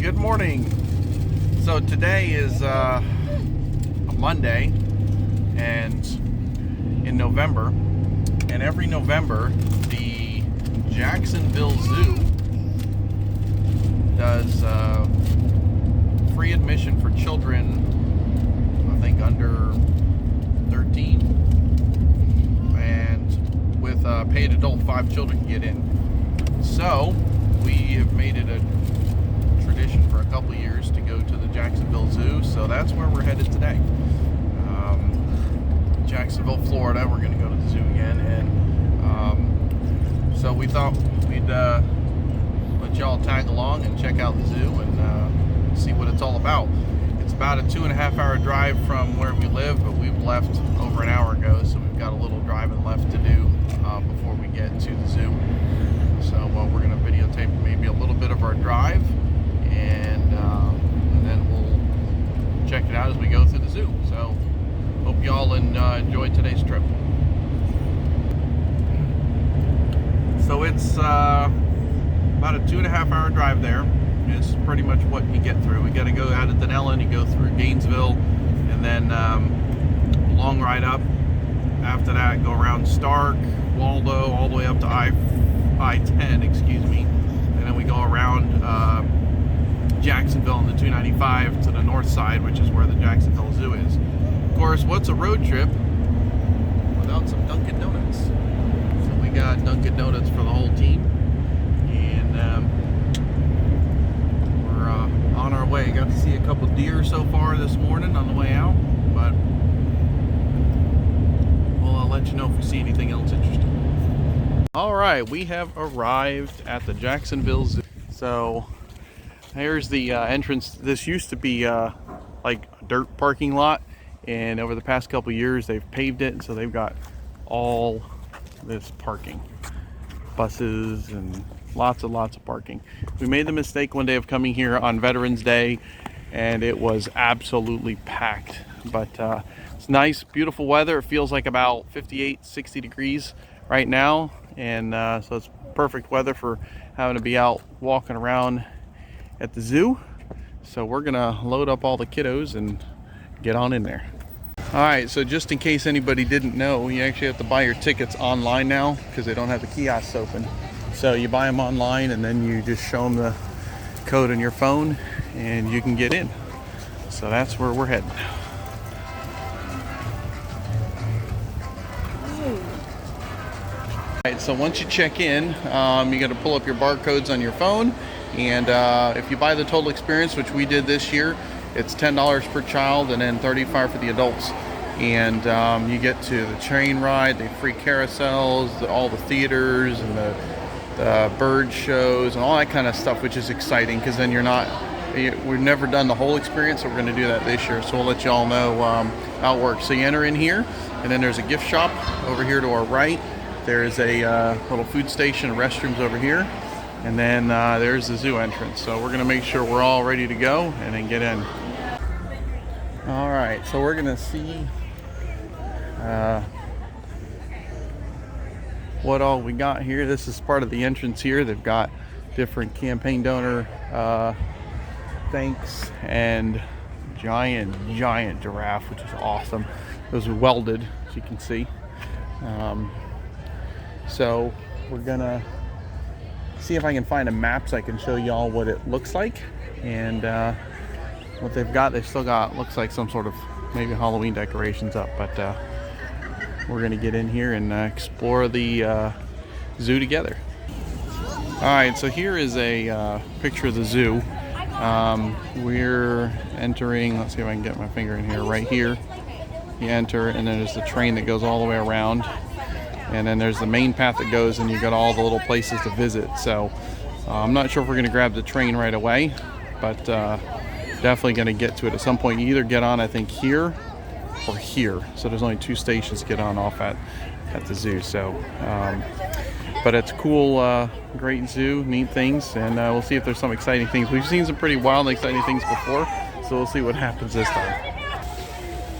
Good morning. So today is a Monday, and in November, and every November the Jacksonville Zoo does free admission for children, I think under 13, and with a paid adult, 5 children can get in. So we have made it a tradition for a couple of years to go to the Jacksonville Zoo, so that's where we're headed today. Jacksonville, Florida. We're going to go to the zoo again, and so we thought we'd let y'all tag along and check out the zoo and see what it's all about. It's about a 2.5-hour drive from where we live, but we've left over an hour ago, so we've got a little driving left to do before we get to the zoo. So we're going to videotape maybe a little bit of our drive, and then we'll check it out as we go through the zoo. So hope y'all enjoy today's trip. So it's about a 2.5-hour drive there. It's pretty much what you get through. We got to go out of Denellen, you go through Gainesville, and then long ride up. After that, go around Stark, Waldo, all the way up to I-10, excuse me, and then we go around Jacksonville on the 295 to the north side, which is where the Jacksonville Zoo is. Of course, what's a road trip without some Dunkin' Donuts? So we got Dunkin' Donuts for the whole team, and we're on our way. Got to see a couple deer so far this morning on the way out, but we'll let you know if we see anything else interesting. All right, we have arrived at the Jacksonville Zoo. So here's the entrance. This used to be like a dirt parking lot, and over the past couple years they've paved it, so they've got all this parking, buses and lots of parking. We made the mistake one day of coming here on Veterans Day, and it was absolutely packed, but it's nice, beautiful weather. It feels like about 58-60 degrees right now, and so it's perfect weather for having to be out walking around at the zoo. So we're gonna load up all the kiddos and get on in there. All right, so just in case anybody didn't know, you actually have to buy your tickets online now because they don't have the kiosks open. So you buy them online, and then you just show them the code on your phone and you can get in. So that's where we're heading. All right, so once you check in, you got to pull up your barcodes on your phone, and if you buy the total experience, which we did this year, it's $10 per child and then $35 for the adults. And you get to the train ride, the free carousels, all the theaters, and the bird shows, and all that kind of stuff, which is exciting because then we've never done the whole experience, so we're going to do that this year. So we'll let you all know how it works. So you enter in here, and then there's a gift shop over here to our right. There's a little food station, restrooms over here, and then there's the zoo entrance. So we're going to make sure we're all ready to go and then get in. All right, so we're going to see what all we got here. This is part of the entrance here. They've got different campaign donor thanks, and giant giraffe, which is awesome. Those are welded, as you can see. So we're gonna see if I can find a map so I can show y'all what it looks like, and what they've got. They've still got, looks like some sort of maybe Halloween decorations up, but we're gonna get in here and explore the zoo together. All right, so here is a picture of the zoo. We're entering, let's see if I can get my finger in here, right here. You enter, and then there's the train that goes all the way around, and then there's the main path that goes, and you got all the little places to visit. So I'm not sure if we're gonna grab the train right away, but definitely gonna get to it at some point. You either get on, I think, here or here. So there's only 2 stations to get on off at the zoo. So but it's cool, great zoo, neat things, and we'll see if there's some exciting things. We've seen some pretty wild and exciting things before, so we'll see what happens this time.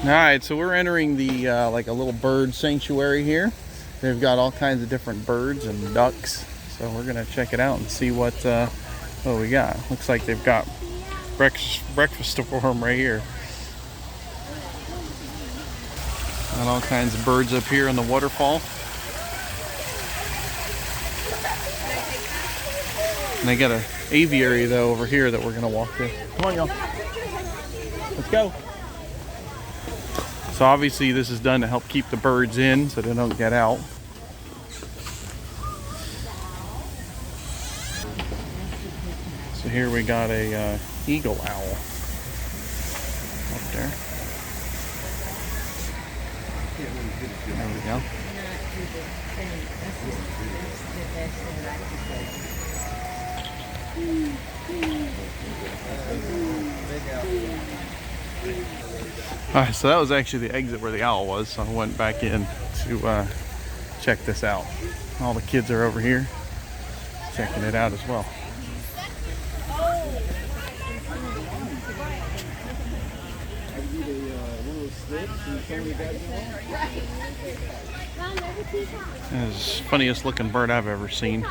All right, so we're entering the like a little bird sanctuary here. They've got all kinds of different birds and ducks, so we're gonna check it out and see what we got. Looks like they've got breakfast for them right here. And all kinds of birds up here in the waterfall. And they got an aviary though over here that we're gonna walk through. Come on, y'all. Let's go. So obviously this is done to help keep the birds in so they don't get out. So here we got a eagle owl up there. There we go. Alright, so that was actually the exit where the owl was, so I went back in to check this out. All the kids are over here checking it out as well. This is the funniest looking bird I've ever seen.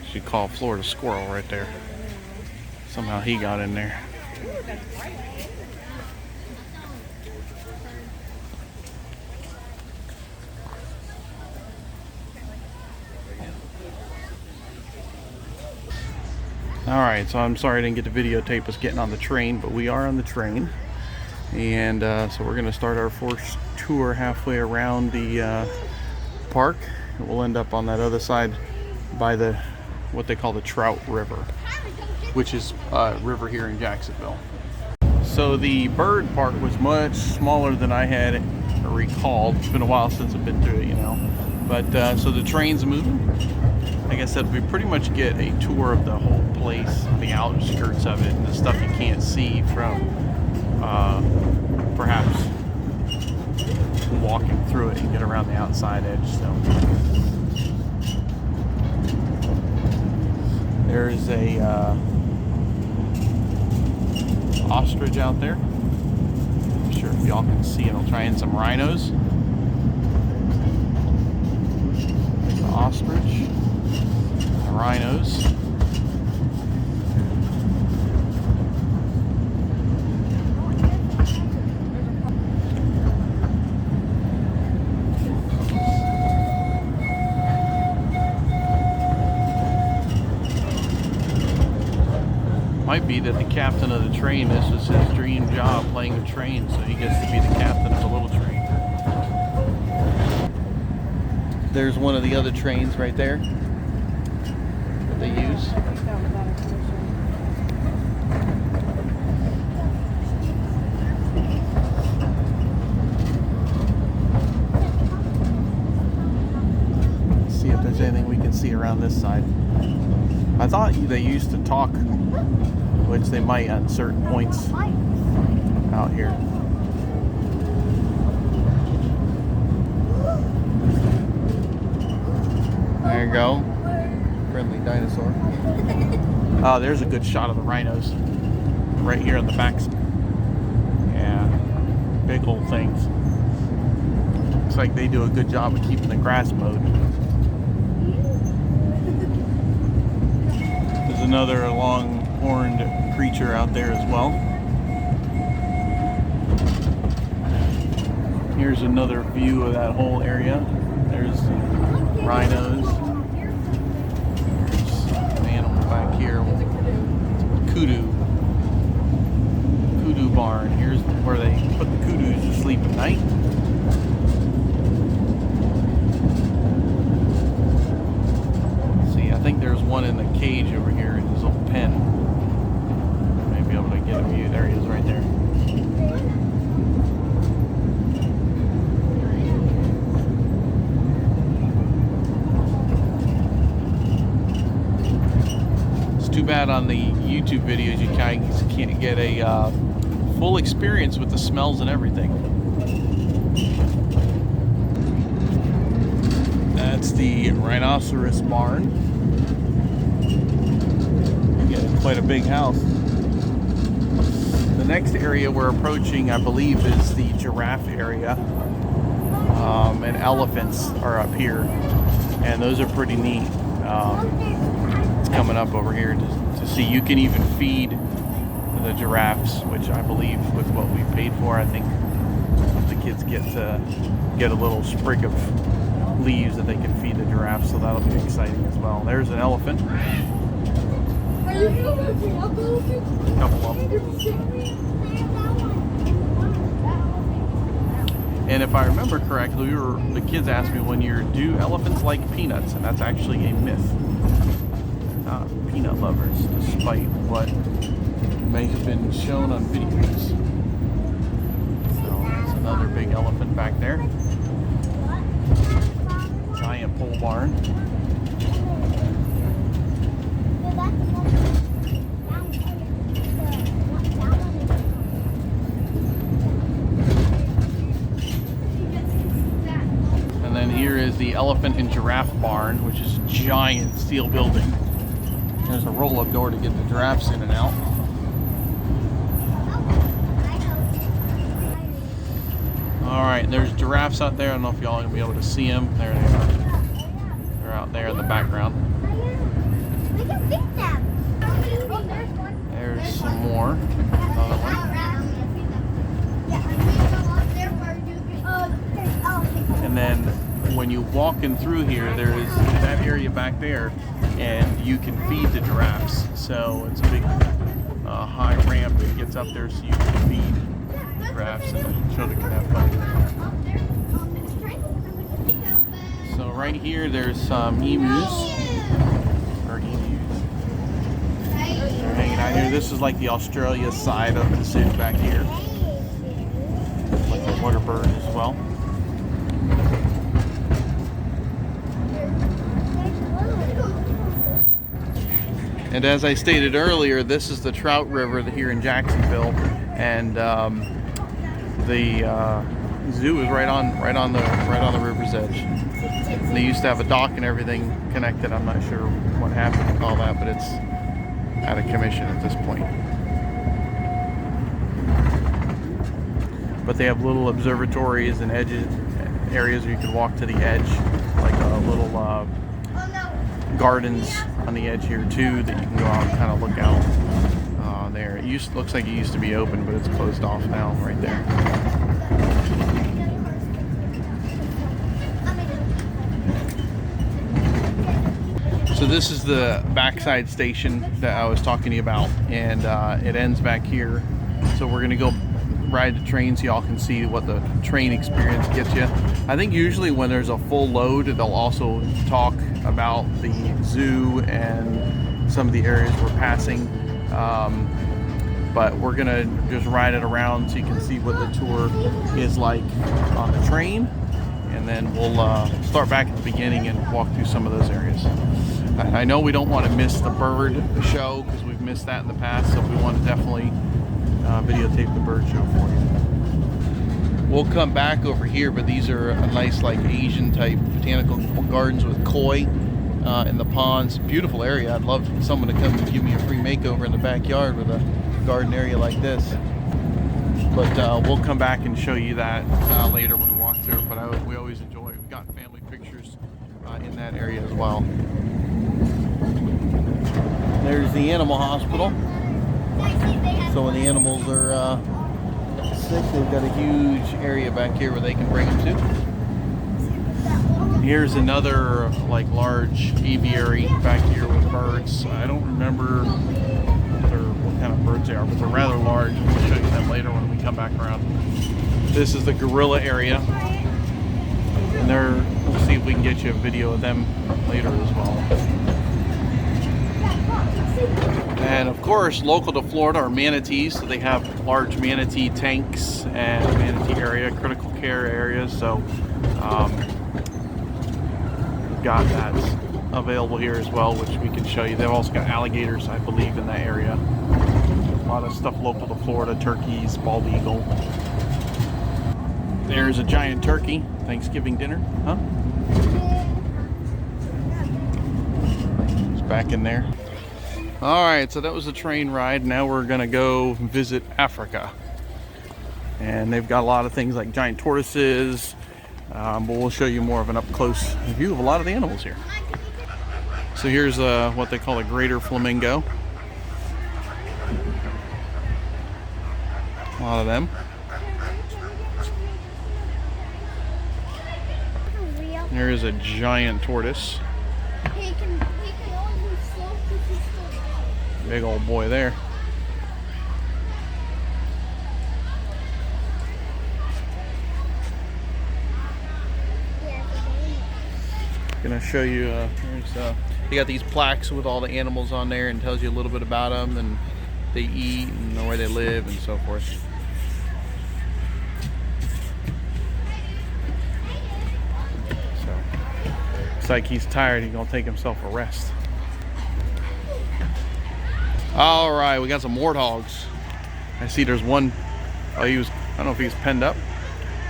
Should call Florida squirrel right there. Somehow he got in there. Alright, so I'm sorry I didn't get to videotape us getting on the train, but we are on the train. And so we're going to start our first tour halfway around the park. We'll end up on that other side by the what they call the Trout River, which is a river here in Jacksonville. So the bird park was much smaller than I had recalled. It's been a while since I've been through it, you know. But so the train's moving. Like I said, we pretty much get a tour of the whole place, the outskirts of it, and the stuff you can't see from perhaps walking through it and get around the outside edge. So there's a ostrich out there. I'm sure if y'all can see it. I'll try in some rhinos. There's the ostrich. Rhinos. Might be that the captain of the train, this is his dream job, playing a train, so he gets to be the captain of a little train. There's one of the other trains right there they use. Let's see if there's anything we can see around this side. I thought they used to talk, which they might at certain points out here. There you go. Friendly dinosaur. Oh, there's a good shot of the rhinos right here on the back. Yeah, big old things. Looks like they do a good job of keeping the grass mowed. There's another long-horned creature out there as well. Here's another view of that whole area. There's rhinos. Back here, kudu barn. Here's where they put the kudus to sleep at night. See, I think there's one in the cage over here in his little pen. Maybe able to get a view. There he is, right there. Too bad on the YouTube videos you can't get a full experience with the smells and everything. That's the rhinoceros barn. Again, quite a big house. The next area we're approaching, I believe, is the giraffe area. And elephants are up here, and those are pretty neat. coming up over here to see. You can even feed the giraffes, which I believe with what we paid for, I think the kids get a little sprig of leaves that they can feed the giraffes, so that'll be exciting as well. There's an elephant. Are you looking up elephants? Couple of them. And if I remember correctly, the kids asked me one year, do elephants like peanuts? And that's actually a myth. They're not peanut lovers, despite what may have been shown on videos. So there's another big elephant back there. Giant pole barn. And then here is the elephant and giraffe barn, which is a giant steel building. There's a roll-up door to get the giraffes in and out. Alright, there's giraffes out there. I don't know if y'all are going to be able to see them. There they are. They're out there in the background. There's some more. Another one. And then when you walk in through here, there is that area back there, and you can feed the giraffes. So it's a big high ramp that gets up there so you can feed giraffes and the children can have fun. So right here there's some emus. They're hanging out here. This is like the Australia side of the zoo back here. Like the water bird as well. And as I stated earlier, this is the trout river here in Jacksonville, and the zoo is right on the river's edge. And they used to have a dock and everything connected. I'm not sure what happened with all that, but it's out of commission at this point. But they have little observatories and areas where you can walk to the edge, like a little gardens on the edge here too, that you can go out and kind of look out there. It looks like it used to be open, but it's closed off now right there. So this is the backside station that I was talking to you about, and it ends back here. So we're gonna go ride the train so y'all can see what the train experience gets you. I think usually when there's a full load, they'll also talk about the zoo and some of the areas we're passing. But we're gonna just ride it around so you can see what the tour is like on the train, and then we'll start back at the beginning and walk through some of those areas. I know we don't want to miss the bird show because we've missed that in the past, so we want to definitely videotape the bird show for you. We'll come back over here, but these are a nice like Asian type botanical gardens with koi in the ponds. Beautiful area. I'd love someone to come and give me a free makeover in the backyard with a garden area like this. But we'll come back and show you that later when we walk through it. But we always enjoy it. We've got family pictures in that area as well. There's the animal hospital. So when the animals are sick, they've got a huge area back here where they can bring them to. Here's another like large aviary back here with birds. I don't remember what kind of birds they are, but they're rather large. We'll show you them later when we come back around. This is the gorilla area, and we'll see if we can get you a video of them later as well. And of course, local to Florida are manatees, so they have large manatee tanks and manatee area, critical care areas. So we've got that available here as well, which we can show you. They've also got alligators, I believe, in that area. A lot of stuff local to Florida, turkeys, bald eagle. There's a giant turkey, Thanksgiving dinner, huh? It's back in there. All right, so that was a train ride. Now we're gonna go visit Africa. And they've got a lot of things like giant tortoises, but we'll show you more of an up-close view of a lot of the animals here. So here's what they call a greater flamingo. A lot of them. There is a giant tortoise. He can only move slow because he's still young. Big old boy there. Gonna show you. You got these plaques with all the animals on there and tells you a little bit about them and they eat and where they live and so forth. So looks like he's tired. He's gonna take himself a rest. All right, we got some warthogs. I see there's one. Oh, I don't know if he was penned up.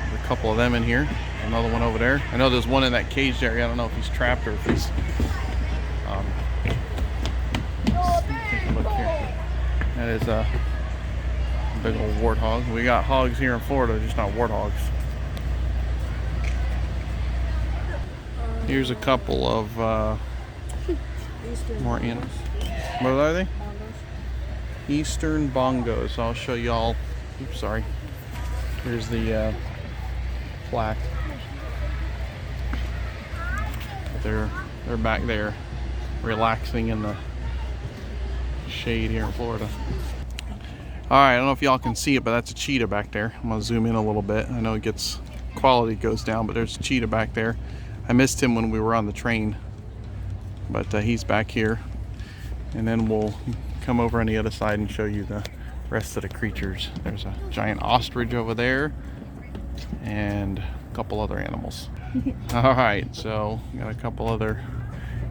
There's a couple of them in here. Another one over there. I know there's one in that caged area. I don't know if he's trapped or if he's. Take a look here. That is a big old warthog. We got hogs here in Florida, just not warthogs. Here's a couple of more animals. What are they? Eastern bongos. I'll show y'all. Oops, sorry. Here's the plaque. They're back there relaxing in the shade here in Florida. Alright, I don't know if y'all can see it, but that's a cheetah back there. I'm gonna zoom in a little bit. I know it gets quality goes down, but there's a cheetah back there. I missed him when we were on the train, but he's back here. And then we'll come over on the other side and show you the rest of the creatures. There's a giant ostrich over there and a couple other animals. All right, so got a couple other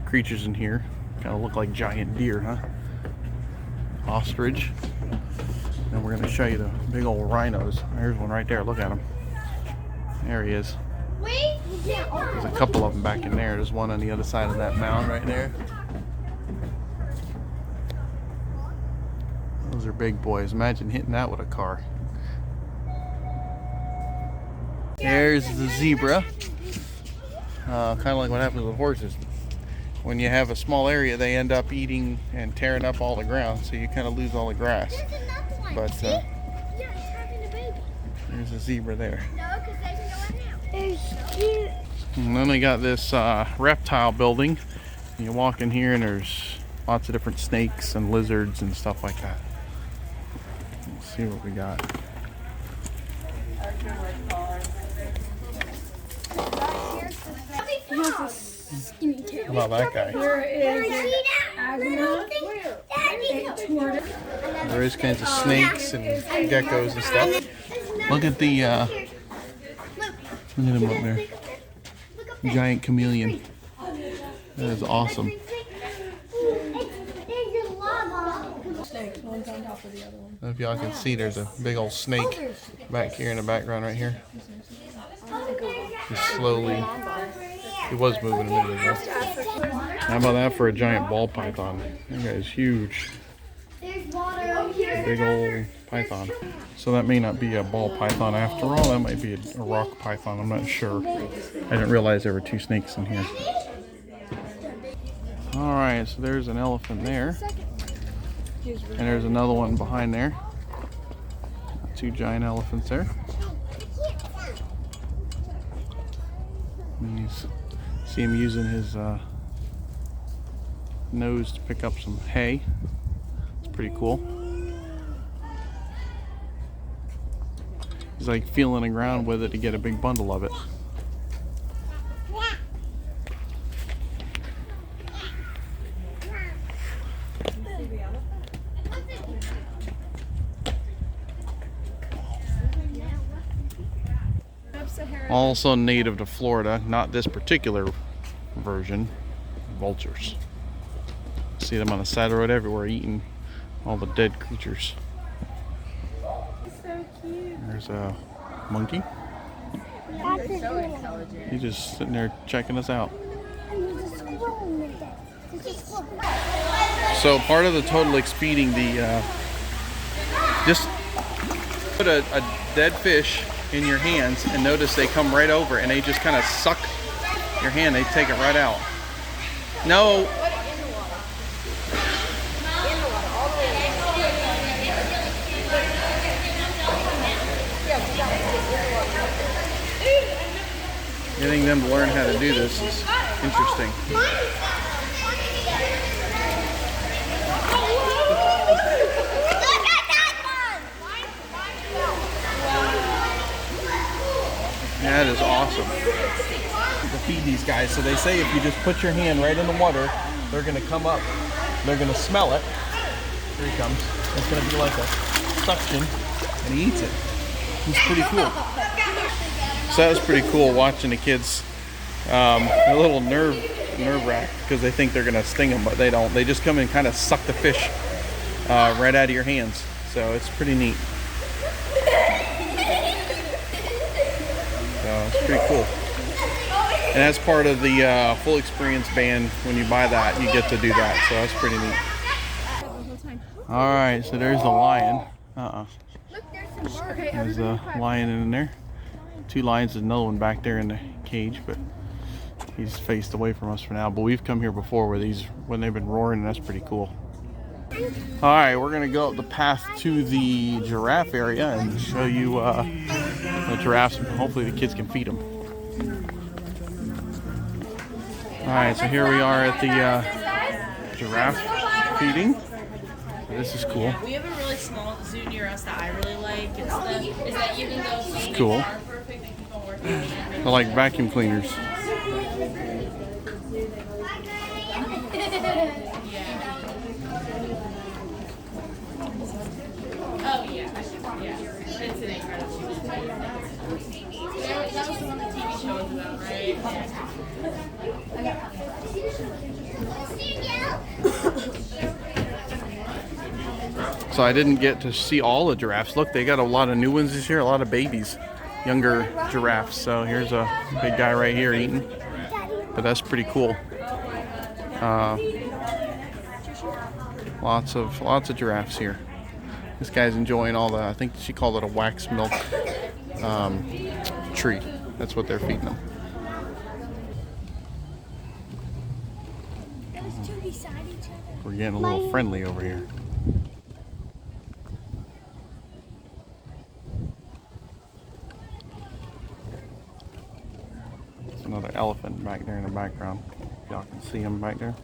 creatures in here. Kind of look like giant deer, huh? Ostrich. And we're gonna show you the big old rhinos. There's one right there. Look at him. There he is. There's a couple of them back in there. There's one on the other side of that mound right there. Those are big boys. Imagine hitting that with a car. There's the zebra. Kind of like what happens with horses. When you have a small area, they end up eating and tearing up all the ground, so you kind of lose all the grass. But there's a zebra there. And then they got this reptile building. You walk in here and there's lots of different snakes and lizards and stuff like that. Let's see what we got. How about that guy? There is kinds of snakes and geckos and stuff. Look at the look at him up there. Giant chameleon. That is awesome. If y'all can see, there's a big old snake back here in the background right here. Just slowly. He was moving a minute ago. How about that for a giant ball python? That guy is huge. Big old python. So that may not be a ball python after all. That might be a rock python. I'm not sure. I didn't realize there were two snakes in here. Alright, so there's an elephant there. And there's another one behind there. Two giant elephants there. And see him using his nose to pick up some hay. It's pretty cool. He's like feeling the ground with it to get a big bundle of it. Also native to Florida, not this particular version, vultures. See them on the side of the road everywhere eating all the dead creatures. So cute. There's a monkey. He's just sitting there checking us out. So part of the total expeding, just put a dead fish in your hands and notice they come right over and they just kind of suck your hand. They take it right out. No, them to learn how to do this is interesting. That is awesome. To feed these guys, so they say if you just put your hand right in the water, they're going to come up. They're going to smell it. Here he comes. It's going to be like a suction, and he eats it. It's pretty cool. So that was pretty cool watching the kids. A little nerve wracked because they think they're going to sting them, but they don't. They just come and kind of suck the fish right out of your hands. So it's pretty neat. So it's pretty cool. And as part of the full experience band, when you buy that, you get to do that. So that's pretty neat. All right, so there's the lion. There's a lion in there. 2 lions, there's another one back there in the cage, but he's faced away from us for now. But we've come here before when they've been roaring, and that's pretty cool. All right, we're gonna go up the path to the giraffe area and show you the giraffes. Hopefully the kids can feed them. All right, so here we are at the giraffe feeding. This is cool. Yeah, we have a really small zoo near us that I really like. Is that even though it's cool. are perfect, they keep on working. They're like vacuum cleaners. Oh yeah, it's an incredible. That was the one the TV show was about, right? So I didn't get to see all the giraffes. Look, they got a lot of new ones this year, a lot of babies, younger giraffes. So here's a big guy right here eating, but that's pretty cool. Lots of giraffes here. This guy's enjoying all the, I think she called it a wax milk treat. That's what they're feeding them. We're getting a little friendly over here. There's another elephant back there in the background. Y'all can see him back there.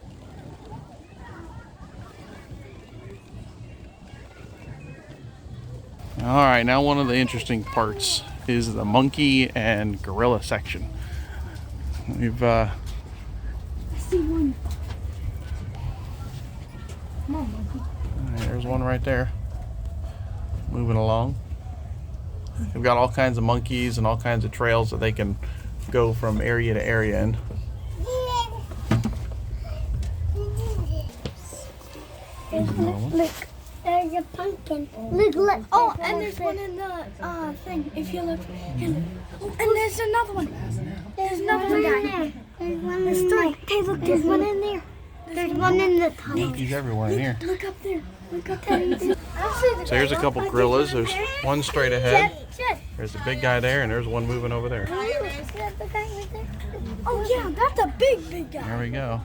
Alright, now one of the interesting parts is the monkey and gorilla section. We've I see one. Come on, monkey. there's one right there. Moving along. We've got all kinds of monkeys and all kinds of trails that they can go from area to area in. Look, there's a pumpkin. Look. Oh, and there's one in the thing. If you look, and there's another one. There's another one there. There's one. There's 3. Hey, look, there's one in there. There's one in the tunnel. Monkeys everywhere in here. Look up there. Look up there. So here's a couple gorillas. There's one straight ahead. There's a big guy there, and there's one moving over there. Oh yeah, that's a big guy. There we go.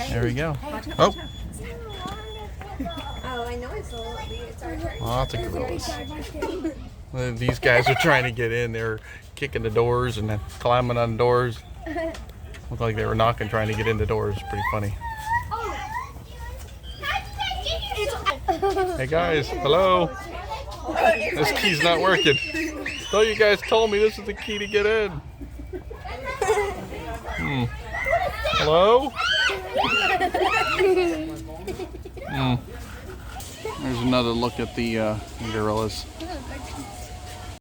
There we go. Oh. Oh, I know it's a little bit. It's alright. Lots of gorillas. These guys are trying to get in. They're kicking the doors and then climbing on doors. Looked like they were knocking, trying to get in the doors. Pretty funny. Hey guys, hello. This key's not working. So you guys told me this is the key to get in. Hello? There's another look at the gorillas.